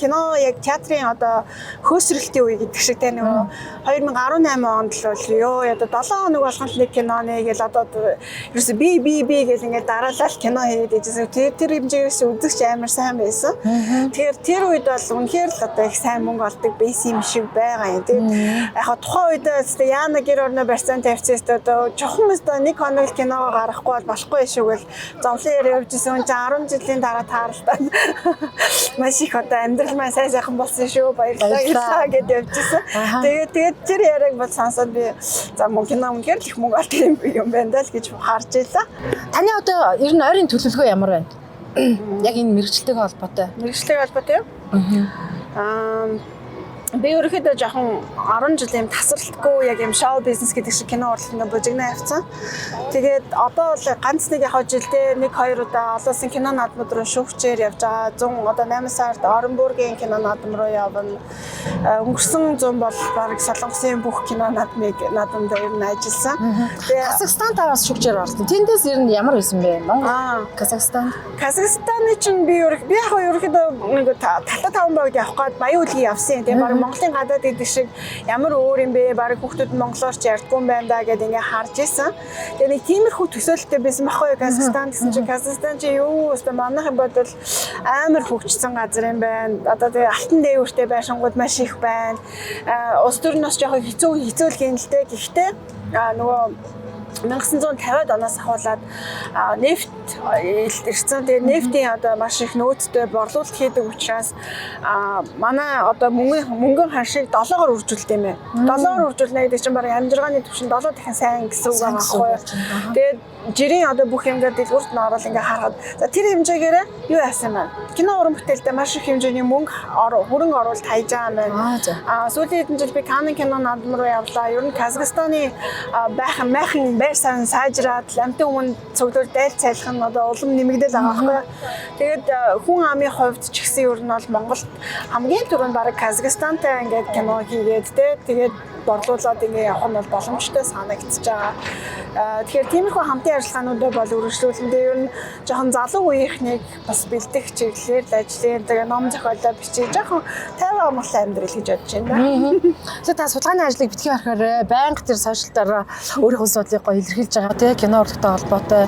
кино яг театрын одоо хөөсрөлтийн үе гэдэг шиг те нөгөө 2018 онд л бол ёо одоо 7 хоног болгоно нэг кино нэгэл одоо ерөөсө би гэл ингээд дараалал кино хийгээд ижсэн. Тэр хэмжээс үзэгч амар сайн байсан. Тэгэхээр тэр үед бол үнэхээр л одоо их сайн мөнгө олдог байсан юм шиг байгаа юм. Тэгээд яг тухайн үед яана гэр орно барьсан тавьчихсан одоо жоохон өстө нэг хоног киногоо гаргахгүй бол болохгүй шүү. Зовлон явж исэн 10 жилийн дараа тааралтай маш их одоо амьдрал маань сайхан болсон шүү баярлалаа гэдээ явж исэн. Тэгээд тэр яриг бол сонсоод би за мөнгөөр л их мөнгө олох юм байна даа л гэж харж байлаа. Таны одоо ер нь ойрын төлөвлөгөө ямар байна? Яг энэ мэргэжилтэйгээ холбоотой. Мэргэжилтэйгээ холбоотой юу? Би өөрөхдөө жоохон 10 жил юм тасралтгүй яг юм шоу бизнес гэдэг шиг кино урлагт бужигнаа явцсан. Тэгээд одоо бол ганц нэг яг жилдээ 1-2 удаа олон улсын кино наадмууд руу шүүгчээр явж байгаа. 100 одоо 8 сард Оренбургийн кино наадам руу явна. Өнгөрсөн 100 бол баг Солонгосын бүх кино наадамд ер нь ажилласан. Тэгээд Казахстанд бас шүүгчээр орсон. Тэндээс ер нь ямар байсан бэ? Монгол, Казахстан. Казахстаны чинь би яг ерөөхдөө нэг талта таван багт явах гээд баян үлгий явсан. Тэгээд Монголын гадаад гэдэг шиг ямар өөр юм бэ? Бараг хүүхдүүд монголоор ч ярьдгүй юм байна да гэдээ ингээ харж исэн. Тэгээ нэг тиймэрхүү төсөөлөлттэй байсан байхгүй юу Казахстан гэсэн чинь Казахстан чи юу өстө манайхын бодвол амар хөгжсөн газар юм байна. Одоо тэгээ алтан дээвэртэй байшингууд маш их байна. Улс төрнөөс жоохон хэцүү л гэнэлтэй. Гэхдээ нөгөө 1950-ад оноос ахуулаад нефт ирсэн. Тэгээ нефтийн одоо маш их нөөцтэй борлуулалт хийдэг учраас манай одоо мөнгөн ханшийг 7-оор үржүүлдэг юм байна. 7-оор үржүүлнэ гэдэг чинь бараг амжиргааны түвшин 7 дахин сайн гэсэн үг байгаа байхгүй юу. Тэгээд жирийн одоо бүх юмгаа дэлгүүрт нь орол ингээ харахад за тэр хэмжээгээрээ юу яасан байна? Кино уран бүтээлдээ маш их хэмжээний мөнгө хөрөнгө оруулалт хайж байгаа юм байна. Сүүлийн хэдэн жил би Канн кино наадам руу явлаа. Ер нь Казахстаны байр сан сайжраад ламтын өмнө цогдвол daйл цайлах нь одоо улам нэмэгдэл байгаа байхгүй юу. Тэгээд хүн амын хувьд ч гэсэн ер нь бол Монголд хамгийн түрүүнд баг Казахстантай ингээд кино хийгээд тэгээд борлуулаад ингээ явах нь бол боломжтой санагдчихж байгаа. Тэгэхээр тиймэрхүү хамтын ажиллагаануудаа бол үргэлжлүүлэндээ ер нь жоохон залуу үеийнхнийг бас бэлдэх чиглэлээр л ажиллая. Тэгээ ном зохиолоо бичиж жоохон тайван амгалан амьдрал гэж бодож байна. Тэгээ та судалгааны ажлыг битгий харахаар байнга тэр сошиалтаараа өөрийнхөө асуудлыг гоё илэрхийлж байгаа тийм кино урлагтай холбоотой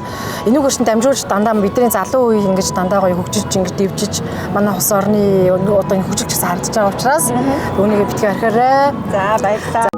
энүүгээр чинь дамжуулж дандаа бидний залуу үеийг ингэж дандаа гоё хөгжиж ингэж дэвжиж манай улс орны одоо хөгжиж гэсэн харагдаж байгаа учраас үүнийг битгий харахаарай. За баярлалаа.